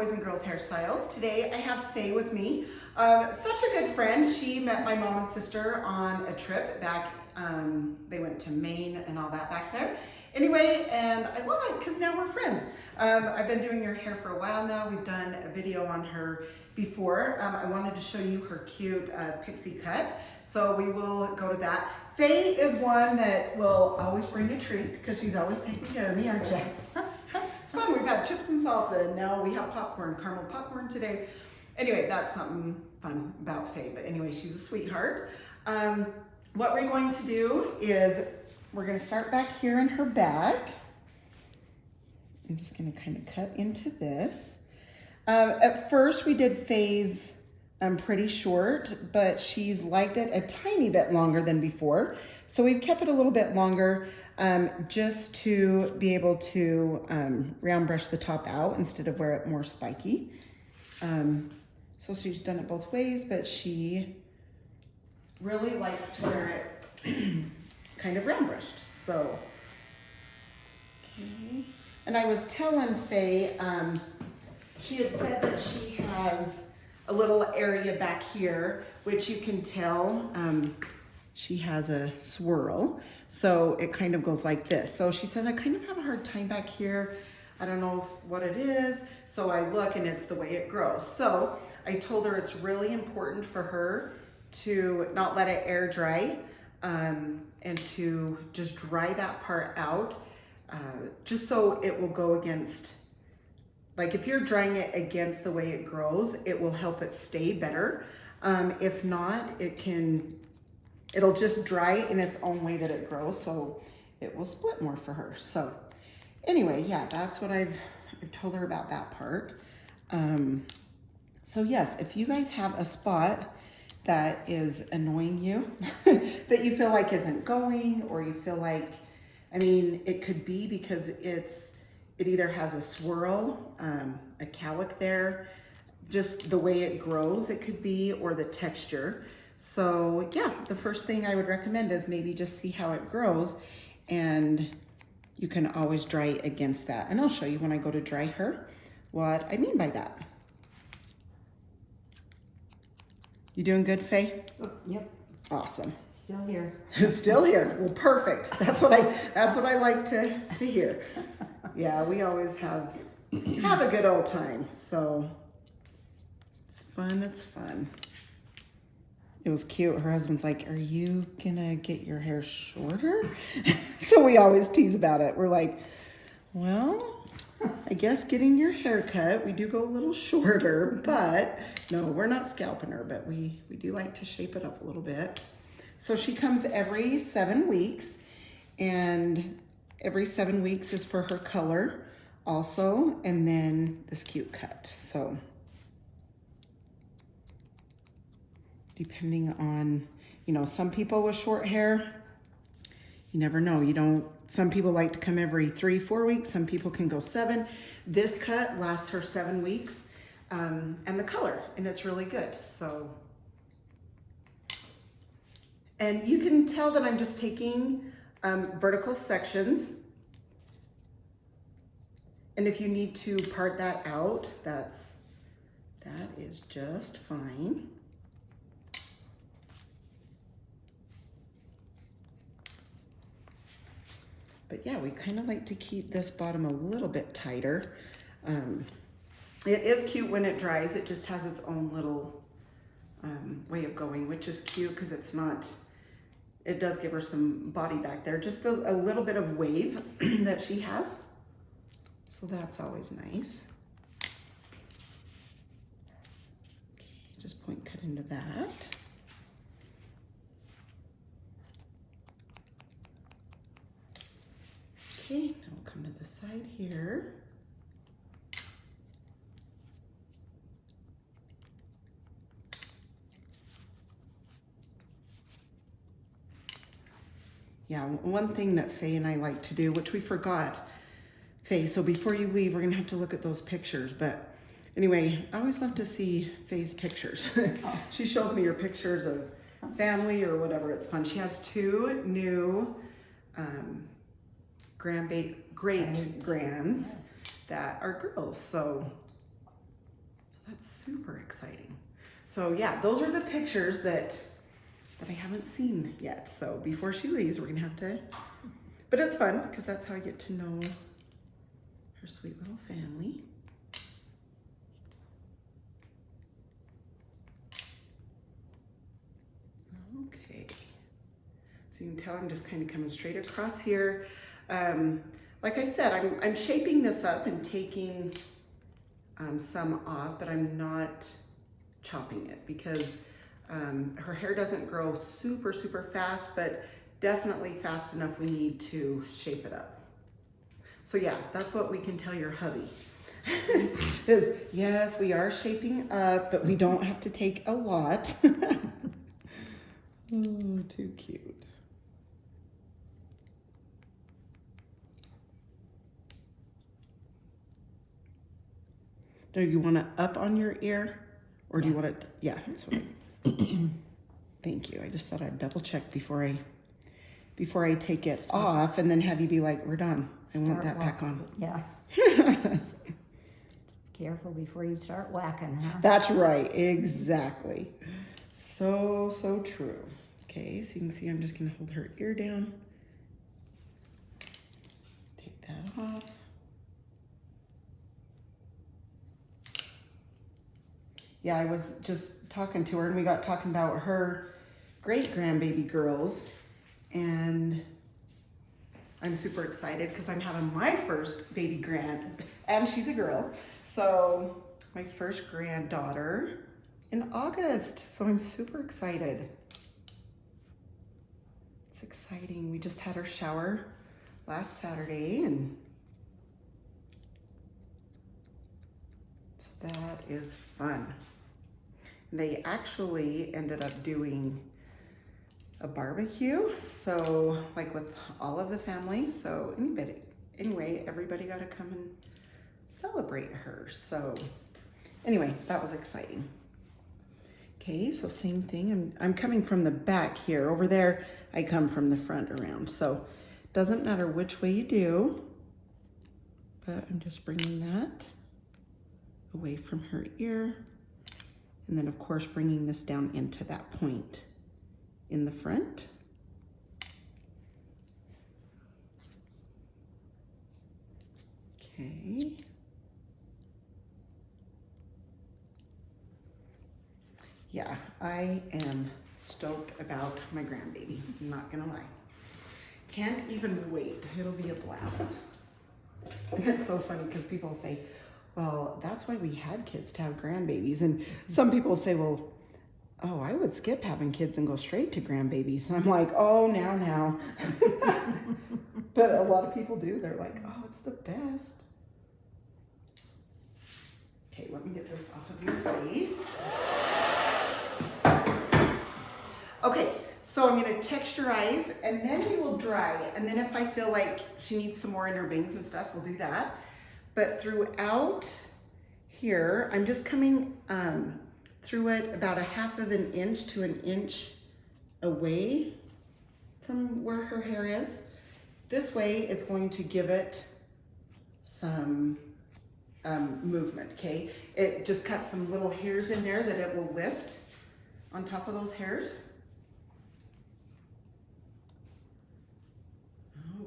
Boys and Girls Hairstyles. Today I have Faye with me. Such a good friend. She met my mom and sister on a trip back, they went to Maine and all that back there. Anyway, and I love it because now we're friends. I've been doing her hair for a while now. We've done a video on her before. I wanted to show you her cute pixie cut. So we will go to that. Faye is one that will always bring a treat because she's always taking care of me, aren't you? It's fun. We've had chips and salsa, and now we have popcorn, caramel popcorn today. Anyway, that's something fun about Faye. But anyway, she's a sweetheart. What we're going to do is we're going to start back here in her back. I'm just going to kind of cut into this. At first, we did Faye's pretty short, but she's liked it a tiny bit longer than before. So we've kept it a little bit longer just to be able to round brush the top out instead of wear it more spiky. So she's done it both ways, but she really likes to wear it kind of round brushed. So, okay. And I was telling Faye, she had said that she has a little area back here, which you can tell she has a swirl. So it kind of goes like this. So she says, I kind of have a hard time back here. I don't know what it is. So I look and it's the way it grows. So I told her it's really important for her to not let it air dry and to just dry that part out just so it will go against, like if you're drying it against the way it grows, it will help it stay better. If not, it'll just dry in its own way that it grows, so it will split more for her. So anyway, yeah, that's what I've told her about that part. So yes, if you guys have a spot that is annoying you, that you feel like isn't going, or you feel like, I mean, it could be because it either has a swirl, a cowlick there, just the way it grows it could be, or the texture. So yeah, the first thing I would recommend is maybe just see how it grows, and you can always dry against that. And I'll show you when I go to dry her what I mean by that. You doing good, Faye? Oh, yep. Awesome. Still here. Still here. Well, perfect. That's what I like to hear. Yeah, we always have a good old time. So it's fun. It's fun. It was cute. Her husband's like, are you gonna get your hair shorter? So we always tease about it. We're like, well, I guess getting your hair cut, we do go a little shorter, but no, we're not scalping her, but we do like to shape it up a little bit. So she comes every 7 weeks, and every 7 weeks is for her color also, and then this cute cut. So depending on, you know, some people with short hair, you never know. Some people like to come every 3-4 weeks. Some people can go 7. This cut lasts her 7 weeks, and the color, and it's really good. So, and you can tell that I'm just taking vertical sections. And if you need to part that out, that is just fine. But yeah, we kind of like to keep this bottom a little bit tighter. It is cute when it dries. It just has its own little way of going, which is cute because it does give her some body back there. Just a little bit of wave that she has. So that's always nice. Okay, just point cut into that. Okay, now we'll come to the side here. Yeah, one thing that Faye and I like to do, which we forgot, Faye, so before you leave, we're gonna have to look at those pictures, but anyway, I always love to see Faye's pictures. She shows me her pictures of family or whatever, it's fun. She has 2 new great grands that are girls, so that's super exciting. So yeah, those are the pictures that I haven't seen yet. So before she leaves, we're gonna have to, but it's fun because that's how I get to know her sweet little family. Okay, so you can tell I'm just kind of coming straight across here. Like I said, I'm shaping this up and taking some off, but I'm not chopping it because her hair doesn't grow super, super fast, but definitely fast enough we need to shape it up. So yeah, that's what we can tell your hubby. Is yes, we are shaping up, but we don't have to take a lot. Oh, too cute. Do you want it up on your ear or do you want it? Yeah, that's what I, thank you. I just thought I'd double check before I take it off and then have you be like, we're done. I want that back on. Yeah. Careful before you start whacking, huh? That's right, exactly. So true. Okay, so you can see I'm just gonna hold her ear down. Take that off. Yeah, I was just talking to her and we got talking about her great grandbaby girls, and I'm super excited because I'm having my first baby grand, and she's a girl. So my first granddaughter in August. So I'm super excited. It's exciting. We just had our shower last Saturday, and so that is fun. They actually ended up doing a barbecue, so like with all of the family. So anyway, everybody got to come and celebrate her. So anyway, that was exciting. Okay, so same thing. I'm coming from the back here. Over there, I come from the front around. So doesn't matter which way you do, but I'm just bringing that away from her ear. And then of course, bringing this down into that point in the front. Okay. Yeah, I am stoked about my grandbaby. I'm not gonna lie. Can't even wait. It'll be a blast. And it's so funny because people say, well, that's why we had kids, to have grandbabies. And some people say, well, oh, I would skip having kids and go straight to grandbabies. And I'm like, oh, now. But a lot of people do. They're like, oh, it's the best. Okay, let me get this off of your face. Okay, so I'm gonna texturize and then we will dry. And then if I feel like she needs some more in her bangs and stuff, we'll do that. But throughout here, I'm just coming through it about 1/2 inch to 1 inch away from where her hair is. This way, it's going to give it some movement, okay? It just cuts some little hairs in there that it will lift on top of those hairs.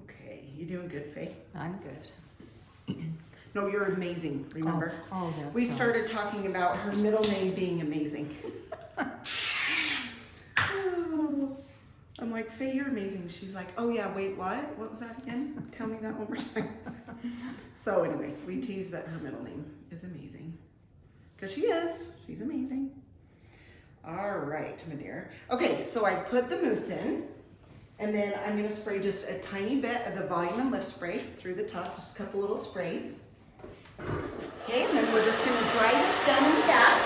Okay, you doing good, Faye? I'm good. No, you're amazing, remember? Oh, that's we started talking about her middle name being amazing. Oh, I'm like, Faye, you're amazing. She's like, oh yeah, wait, what? What was that again? Tell me that one more time. So anyway, we tease that her middle name is amazing. Because she is. She's amazing. All right, my dear. Okay, so I put the mousse in. And then I'm going to spray just a tiny bit of the volume and lift spray through the top, just a couple little sprays. Okay, and then we're just going to dry this down in the back.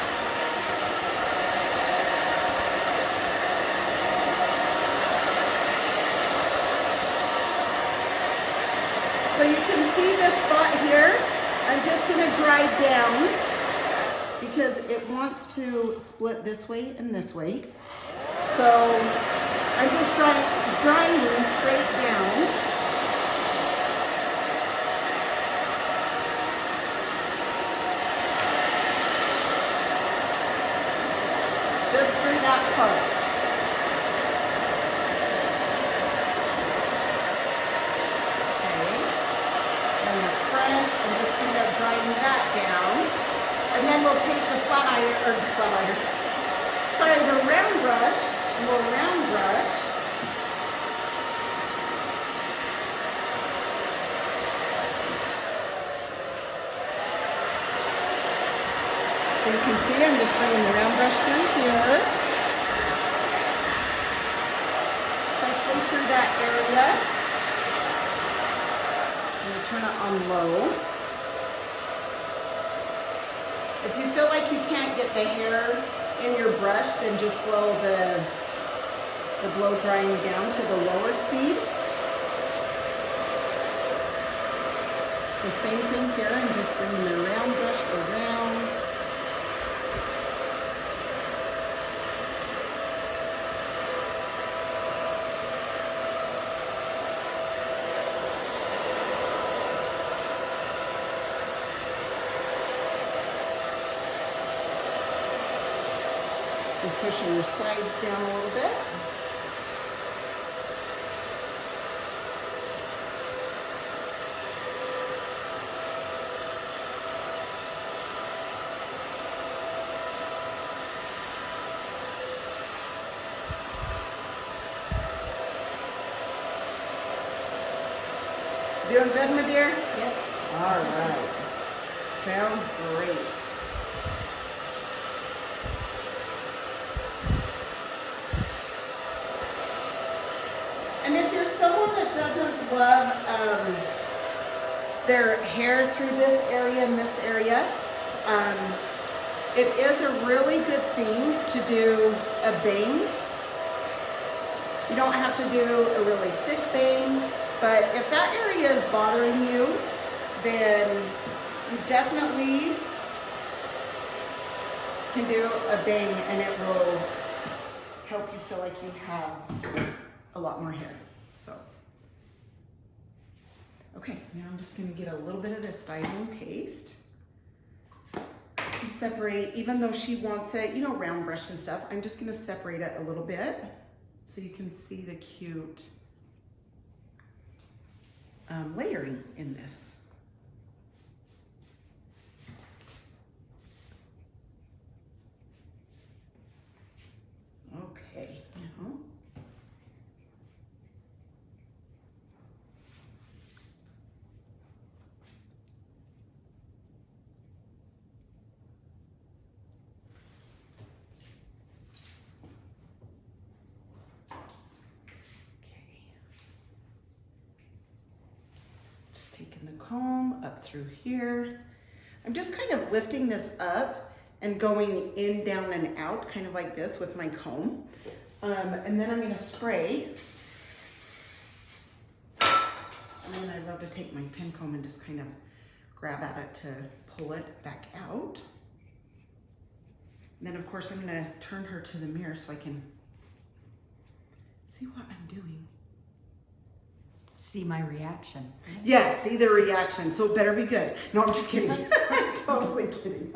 So you can see this spot here. I'm just going to dry down because it wants to split this way and this way. So I'm just drying straight down. or flat iron. Sorry, the round brush, more round brush. So you can see I'm just bringing the round brush through here. Especially through that area. I'm going to turn it on low. If you feel like you can't get the hair in your brush, then just slow the blow drying down to the lower speed. So same thing here, I'm just bringing the round brush around. Just pushing your sides down a little bit. Doing good, my dear? Yep. All right. Sounds great. And if you're someone that doesn't love their hair through this area and this area, it is a really good thing to do a bang. You don't have to do a really thick bang, but if that area is bothering you, then you definitely can do a bang and it will help you feel like you have a lot more hair. So, okay, now I'm just gonna get a little bit of this styling paste to separate, even though she wants it, you know, round brush and stuff, I'm just gonna separate it a little bit so you can see the cute layering in this. Okay, now taking the comb up through here. I'm just kind of lifting this up and going in, down, and out, kind of like this with my comb. And then I'm gonna spray. And then I love to take my pin comb and just kind of grab at it to pull it back out. And then of course I'm gonna turn her to the mirror so I can see what I'm doing. See my reaction. Yeah, see the reaction. So it better be good. No, I'm just kidding. I'm totally kidding.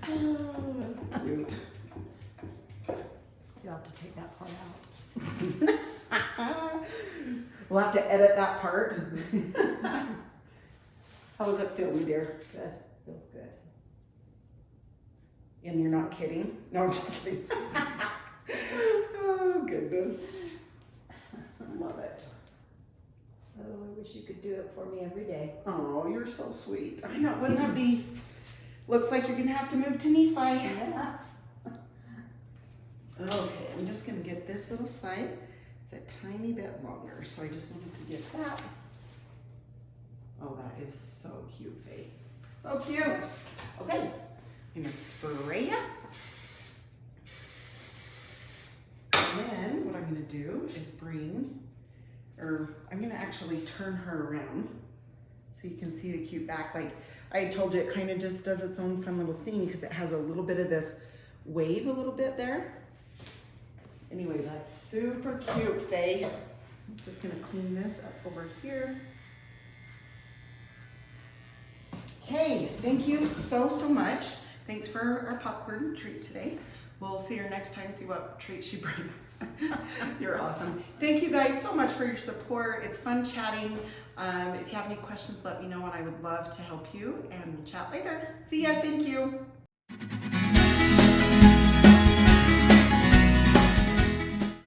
Oh, that's cute. You'll have to take that part out. We'll have to edit that part. How does it feel, my dear? Good. Feels good. And you're not kidding? No, I'm just kidding. Oh, goodness. Love it. Oh, I wish you could do it for me every day. Oh, you're so sweet. I know, wouldn't that be? Looks like you're gonna have to move to Nephi. Yeah. Okay, I'm just gonna get this little side. It's a tiny bit longer, so I just wanted to get that. Oh, that is so cute, Faye. So cute. Okay, I'm gonna spray it. And then what I'm gonna do is I'm gonna actually turn her around so you can see the cute back. Like I told you, it kind of just does its own fun little thing because it has a little bit of this wave a little bit there. Anyway, that's super cute, Faye. I'm just gonna clean this up over here. Okay, thank you so much. Thanks for our popcorn treat today. We'll see her next time, see what treat she brings. You're awesome. Thank you guys so much for your support. It's fun chatting. If you have any questions, let me know and I would love to help you, and we'll chat later. See ya, thank you.